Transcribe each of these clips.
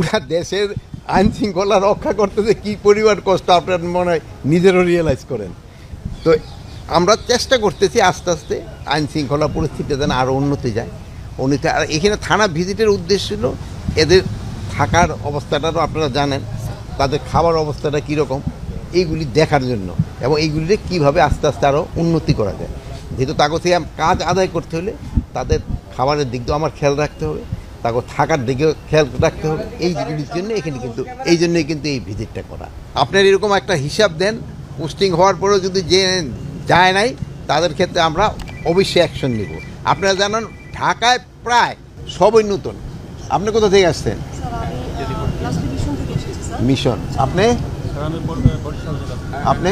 পুরা দেশের আইন শৃঙ্খলা রক্ষা করতেছে কী পরিমাণ কষ্ট আপনার মনে হয় নিজেরও রিয়েলাইজ করেন। তো আমরা চেষ্টা করতেছি আস্তে আস্তে আইন শৃঙ্খলা পরিস্থিতি যেন আরও উন্নতি যায়, উন্নতি। আর এখানে থানা ভিজিটের উদ্দেশ্য ছিল এদের থাকার অবস্থাটাও আপনারা জানেন, তাদের খাবার অবস্থাটা কীরকম, এইগুলি দেখার জন্য, এবং এইগুলিতে কীভাবে আস্তে আস্তে আরও উন্নতি করা যায়। যেহেতু তাকে থেকে কাজ আদায় করতে হলে তাদের খাবারের দিক দিয়েও আমার খেয়াল রাখতে হবে, তাকে থাকার দিকেও খেয়াল রাখতে হবে। এইগুলির জন্য এখানে কিন্তু এই জন্যই কিন্তু এই ভিজিটটা করা। আপনার এরকম একটা হিসাব দেন, পোস্টিং হওয়ার পরেও যদি যে যায় নাই তাদের ক্ষেত্রে আমরা অবশ্যই অ্যাকশন নিব। আপনারা জানেন ঢাকায় প্রায় সবই নতুন। আপনি কোথা থেকে আসছেন? মিশন। আপনি আপনি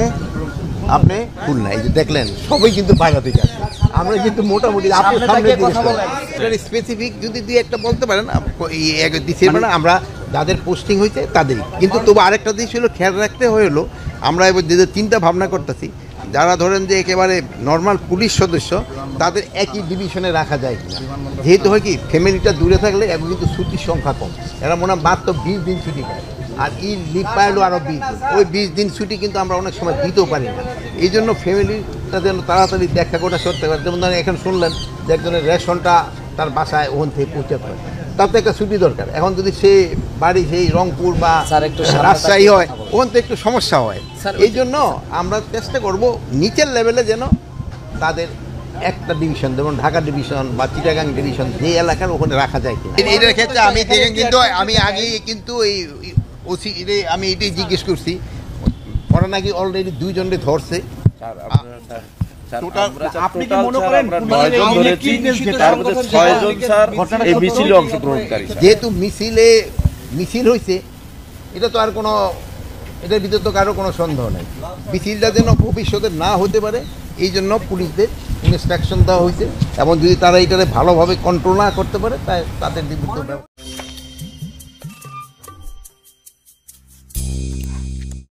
আপনি খুলনা। এই যে দেখলেন সবই কিন্তু বাইরে থেকে আসছে। আমরা কিন্তু মোটামুটি আপনার সামনে স্পেসিফিক যদি দুই একটা বলতে পারেন দিচ্ছি না, আমরা যাদের পোস্টিং হয়েছে তাদেরই। কিন্তু তবু আরেকটা দিক ছিল খেয়াল রাখতে হলো, আমরা এবার যে চিন্তা ভাবনা করতেছি যারা ধরেন যে একেবারে নর্মাল পুলিশ সদস্য তাদের একই ডিভিশনে রাখা যায় কিনা। যেহেতু হয় কি ফ্যামিলিটা দূরে থাকলে এখন কিন্তু ছুটির সংখ্যা কম, এরা মনে হয় মাত্র 20 দিন ছুটি পায়, আর লিভ পাইলো আরও 20 দিন। ওই 20 দিন ছুটি কিন্তু আমরা অনেক সময় দিতেও পারি না। এই জন্য ফ্যামিলিটা যেন তাড়াতাড়ি দেখা করে করতে পারে। যেমন ধরেন এখন শুনলেন যে একজনের রেশনটা তার বাসায় ওখান থেকে পৌঁছাতে হয়, তার তো একটা ছুটি দরকার। এখন যদি সে বাড়ি সেই রংপুর বা রাজশাহী হয় ওখান থেকে একটু সমস্যা হয়। এই জন্য আমরা চেষ্টা করব নিচের লেভেলে যেন তাদের একটা ডিভিশন, যেমন ঢাকা ডিভিশন বা চিটাগাং ডিভিশন যে এলাকার ওখানে রাখা যায় কিনা। এইটার ক্ষেত্রে আমি দেখেন কিন্তু আমি আগেই কিন্তু এই ওসি আমি এটাই জিজ্ঞেস করছি, ওরা নাকি অলরেডি 2 জনকে ধরছে। যেহেতু মিছিল হয়েছে, এটা তো আর কোনো, এটার ভিতরে তো কারো কোনো সন্দেহ নেই। মিছিলটা যেন ভবিষ্যতে না হতে পারে এই জন্য পুলিশদের ইনস্ট্রাকশন দেওয়া হয়েছে, এবং যদি তারা এটাকে ভালোভাবে কন্ট্রোল না করতে পারে তাই তাদের বিরুদ্ধে